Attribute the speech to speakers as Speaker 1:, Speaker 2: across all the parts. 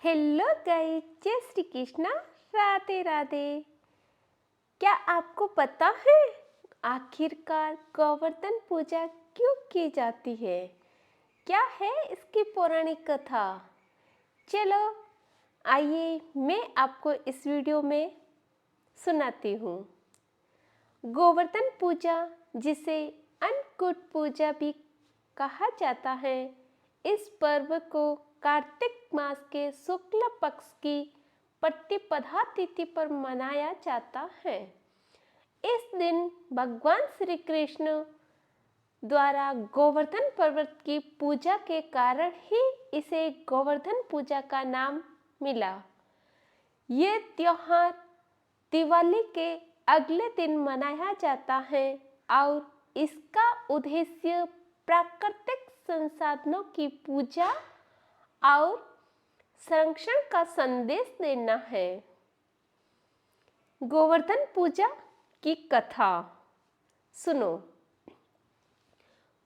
Speaker 1: Hello guys, जय श्री कृष्णा, राधे राधे। क्या आपको पता है आखिरकार गोवर्धन पूजा क्यों की जाती है? क्या है इसकी पौराणिक कथा? चलो आइए मैं आपको इस वीडियो में सुनाती हूँ। गोवर्धन पूजा, जिसे अन्नकूट पूजा भी कहा जाता है, इस पर्व को कार्तिक मास के शुक्ल पक्ष की प्रतिपदा तिथि पर मनाया जाता है। इस दिन भगवान श्री कृष्ण द्वारा गोवर्धन पर्वत की पूजा के कारण ही इसे गोवर्धन पूजा का नाम मिला। ये त्योहार दिवाली के अगले दिन मनाया जाता है और इसका उद्देश्य प्राकृतिक संसाधनों की पूजा और संरक्षण का संदेश देना है। गोवर्धन पूजा की कथा सुनो।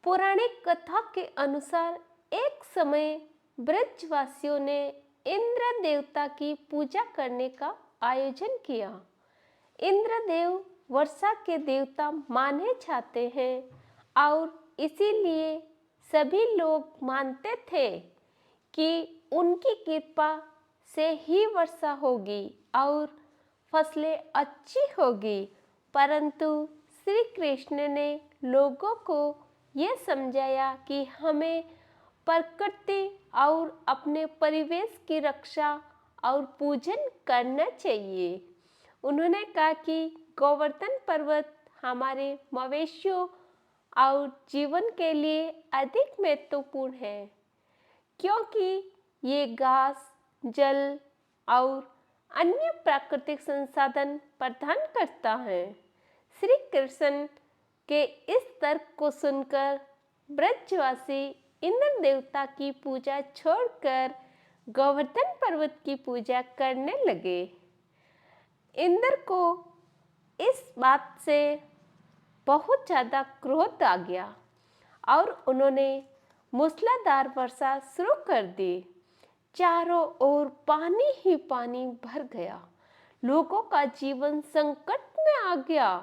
Speaker 1: पौराणिक कथा के अनुसार एक समय ब्रजवासियों ने इंद्र देवता की पूजा करने का आयोजन किया। इंद्रदेव वर्षा के देवता माने जाते हैं और इसीलिए सभी लोग मानते थे कि उनकी कृपा से ही वर्षा होगी और फसलें अच्छी होगी। परंतु श्री कृष्ण ने लोगों को यह समझाया कि हमें प्रकृति और अपने परिवेश की रक्षा और पूजन करना चाहिए। उन्होंने कहा कि गोवर्धन पर्वत हमारे मवेशियों और जीवन के लिए अधिक महत्वपूर्ण है, क्योंकि ये घास, जल और अन्य प्राकृतिक संसाधन प्रदान करता है। श्री कृष्ण के इस तर्क को सुनकर ब्रजवासी इंद्र देवता की पूजा छोड़कर गोवर्धन पर्वत की पूजा करने लगे। इंद्र को इस बात से बहुत ज़्यादा क्रोध आ गया और उन्होंने मूसलाधार वर्षा शुरू कर दी। चारों ओर पानी ही पानी भर गया। लोगों का जीवन संकट में आ गया।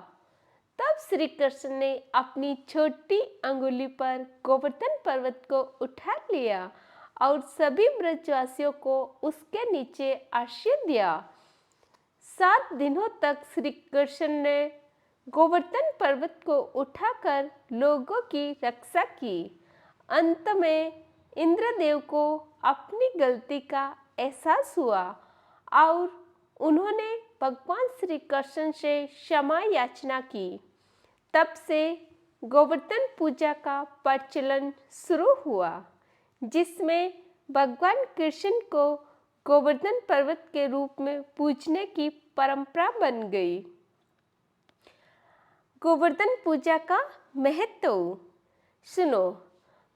Speaker 1: तब श्री कृष्ण ने अपनी छोटी अंगुली पर गोवर्धन पर्वत को उठा लिया और सभी ब्रजवासियों को उसके नीचे आश्रय दिया। 7 दिनों तक श्री कृष्ण ने गोवर्धन पर्वत को उठाकर लोगों की रक्षा की। अंत में इंद्रदेव को अपनी गलती का एहसास हुआ और उन्होंने भगवान श्री कृष्ण से क्षमा याचना की। तब से गोवर्धन पूजा का प्रचलन शुरू हुआ, जिसमें भगवान कृष्ण को गोवर्धन पर्वत के रूप में पूजने की परंपरा बन गई। गोवर्धन पूजा का महत्व सुनो।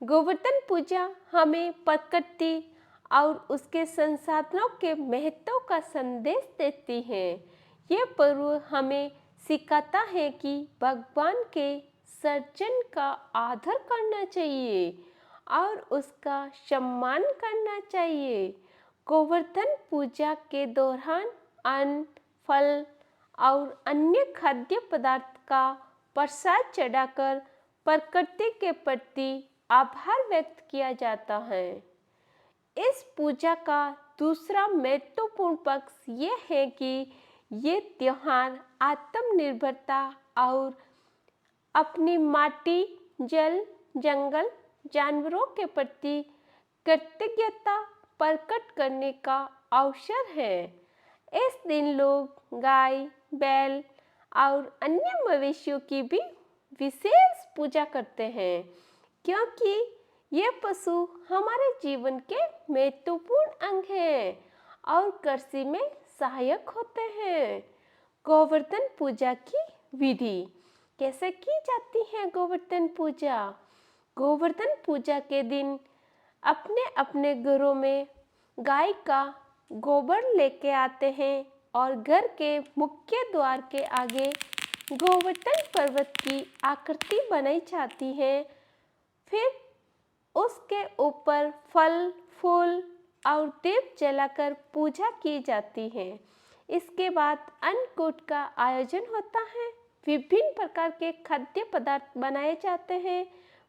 Speaker 1: गोवर्धन पूजा हमें प्रकृति और उसके संसाधनों के महत्व का संदेश देती है। यह पर्व हमें सिखाता है कि भगवान के सृजन का आदर करना चाहिए और उसका सम्मान करना चाहिए। गोवर्धन पूजा के दौरान अन्न, फल और अन्य खाद्य पदार्थ का प्रसाद चढ़ाकर प्रकृति के प्रति आभार व्यक्त किया जाता है। इस पूजा का दूसरा महत्वपूर्ण पक्ष यह है कि ये त्योहार आत्मनिर्भरता और अपनी माटी, जल, जंगल, जानवरों के प्रति कृतज्ञता प्रकट करने का अवसर है। इस दिन लोग गाय, बैल और अन्य मवेशियों की भी विशेष पूजा करते हैं, क्योंकि ये पशु हमारे जीवन के महत्वपूर्ण अंग हैं और कृषि में सहायक होते हैं। गोवर्धन पूजा की विधि कैसे की जाती है? गोवर्धन पूजा पूजा के दिन अपने अपने घरों में गाय का गोबर लेके आते हैं और घर के मुख्य द्वार के आगे गोवर्धन पर्वत की आकृति बनाई जाती है। फिर उसके ऊपर फल, फूल और दीप जलाकर पूजा की जाती है। इसके बाद अन्नकूट का आयोजन होता है। विभिन्न प्रकार के खाद्य पदार्थ बनाए जाते हैं,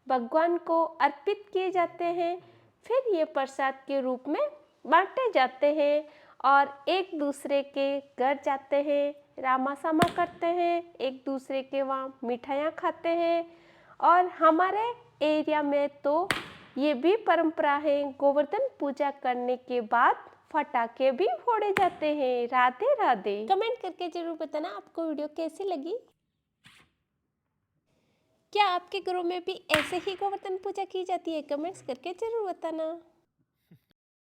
Speaker 1: भगवान को अर्पित किए जाते हैं। फिर ये प्रसाद के रूप में बांटे जाते हैं और एक दूसरे के घर जाते हैं, रामा सामा करते हैं, एक दूसरे के वहाँ मिठाइयाँ खाते हैं। और हमारे एरिया में तो ये भी परंपरा है, गोवर्धन पूजा करने के बाद पटाखे भी फोड़े जाते हैं। राधे राधे। कमेंट करके जरूर बताना आपको वीडियो कैसी लगी। क्या आपके घरों में भी ऐसे ही गोवर्धन पूजा की जाती है? कमेंट्स करके जरूर बताना।